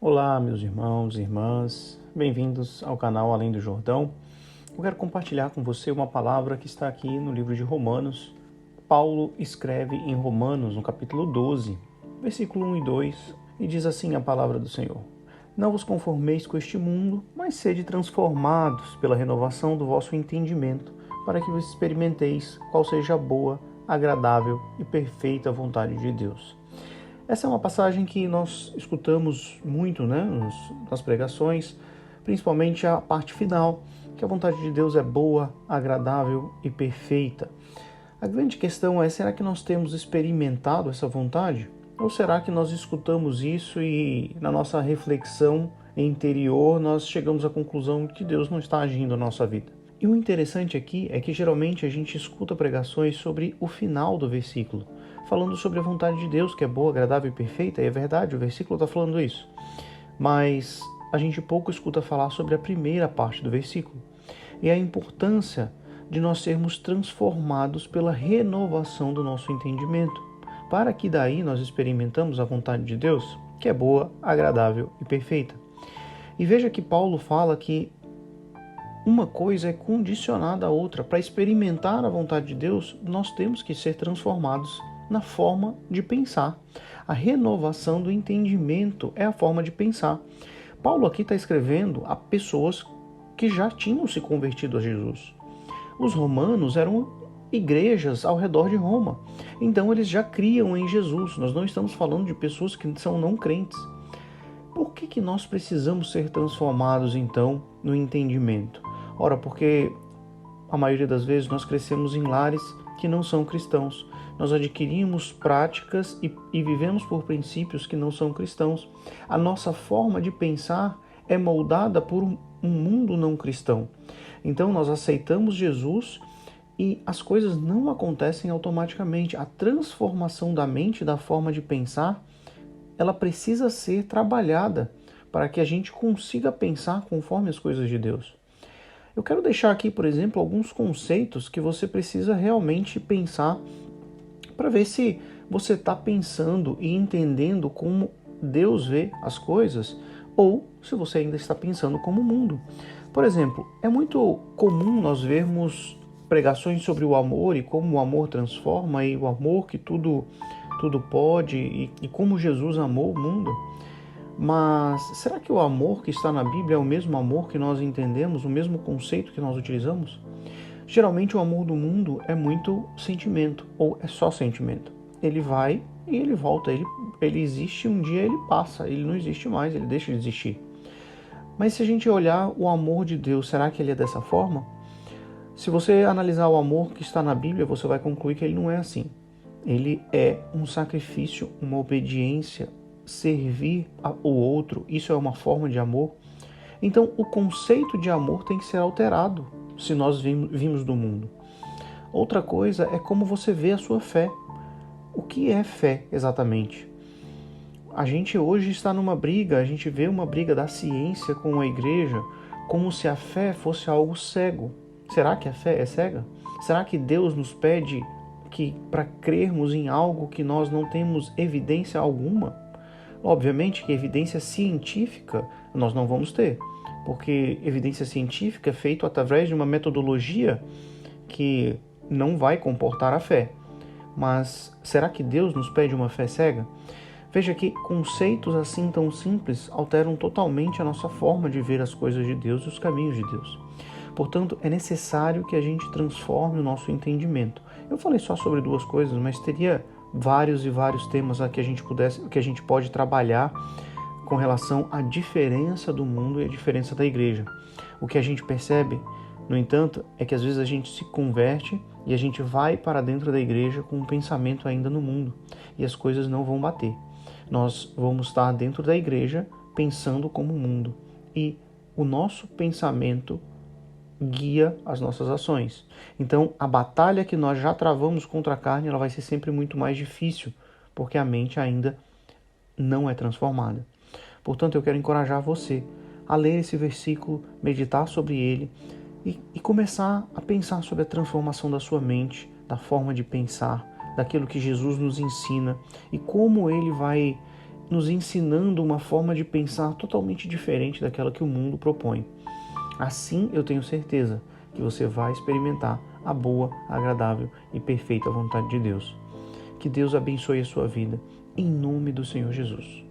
Olá, meus irmãos e irmãs, bem-vindos ao canal Além do Jordão. Eu quero compartilhar com você uma palavra que está aqui no livro de Romanos. Paulo escreve em Romanos, no capítulo 12, versículo 1 e 2, e diz assim a palavra do Senhor: Não vos conformeis com este mundo, mas sede transformados pela renovação do vosso entendimento, para que vos experimenteis qual seja a boa, agradável e perfeita vontade de Deus. Essa é uma passagem que nós escutamos muito, nas pregações, principalmente a parte final, que a vontade de Deus é boa, agradável e perfeita. A grande questão é, será que nós temos experimentado essa vontade? Ou será que nós escutamos isso e na nossa reflexão interior nós chegamos à conclusão que Deus não está agindo na nossa vida? E o interessante aqui é que geralmente a gente escuta pregações sobre o final do versículo, falando sobre a vontade de Deus, que é boa, agradável e perfeita, e é verdade, o versículo está falando isso. Mas a gente pouco escuta falar sobre a primeira parte do versículo, e a importância de nós sermos transformados pela renovação do nosso entendimento, para que daí nós experimentamos a vontade de Deus, que é boa, agradável e perfeita. E veja que Paulo fala que uma coisa é condicionada à outra. Para experimentar a vontade de Deus, nós temos que ser transformados na forma de pensar. A renovação do entendimento é a forma de pensar. Paulo aqui está escrevendo a pessoas que já tinham se convertido a Jesus. Os romanos eram igrejas ao redor de Roma. Então eles já criam em Jesus. Nós não estamos falando de pessoas que são não crentes. Por que nós precisamos ser transformados então no entendimento? Ora, porque a maioria das vezes nós crescemos em lares que não são cristãos. Nós adquirimos práticas e vivemos por princípios que não são cristãos. A nossa forma de pensar é moldada por um mundo não cristão. Então nós aceitamos Jesus e as coisas não acontecem automaticamente. A transformação da mente, da forma de pensar, ela precisa ser trabalhada para que a gente consiga pensar conforme as coisas de Deus. Eu quero deixar aqui, por exemplo, alguns conceitos que você precisa realmente pensar para ver se você está pensando e entendendo como Deus vê as coisas ou se você ainda está pensando como o mundo. Por exemplo, é muito comum nós vermos pregações sobre o amor e como o amor transforma e o amor que tudo pode e como Jesus amou o mundo. Mas será que o amor que está na Bíblia é o mesmo amor que nós entendemos, o mesmo conceito que nós utilizamos? Geralmente o amor do mundo é muito sentimento, ou é só sentimento. Ele vai e ele volta, ele existe, um dia ele passa, ele não existe mais, ele deixa de existir. Mas se a gente olhar o amor de Deus, será que ele é dessa forma? Se você analisar o amor que está na Bíblia, você vai concluir que ele não é assim. Ele é um sacrifício, uma obediência, servir o outro, isso é uma forma de amor. Então, o conceito de amor tem que ser alterado se nós vimos do mundo. Outra coisa é como você vê a sua fé. O que é fé exatamente? A gente hoje está numa briga, a gente vê uma briga da ciência com a igreja, como se a fé fosse algo cego. Será que a fé é cega? Será que Deus nos pede que para crermos em algo que nós não temos evidência alguma? Obviamente que evidência científica nós não vamos ter, porque evidência científica é feita através de uma metodologia que não vai comportar a fé. Mas será que Deus nos pede uma fé cega? Veja que conceitos assim tão simples alteram totalmente a nossa forma de ver as coisas de Deus e os caminhos de Deus. Portanto, é necessário que a gente transforme o nosso entendimento. Eu falei só sobre duas coisas, mas teria vários e vários temas que a gente pode trabalhar com relação à diferença do mundo e à diferença da igreja. O que a gente percebe, no entanto, é que às vezes a gente se converte e a gente vai para dentro da igreja com um pensamento ainda no mundo e as coisas não vão bater. Nós vamos estar dentro da igreja pensando como o mundo e o nosso pensamento guia as nossas ações. Então, a batalha que nós já travamos contra a carne, ela vai ser sempre muito mais difícil, porque a mente ainda não é transformada. Portanto, eu quero encorajar você a ler esse versículo, meditar sobre ele e começar a pensar sobre a transformação da sua mente, da forma de pensar, daquilo que Jesus nos ensina e como ele vai nos ensinando uma forma de pensar totalmente diferente daquela que o mundo propõe. Assim, eu tenho certeza que você vai experimentar a boa, agradável e perfeita vontade de Deus. Que Deus abençoe a sua vida, em nome do Senhor Jesus.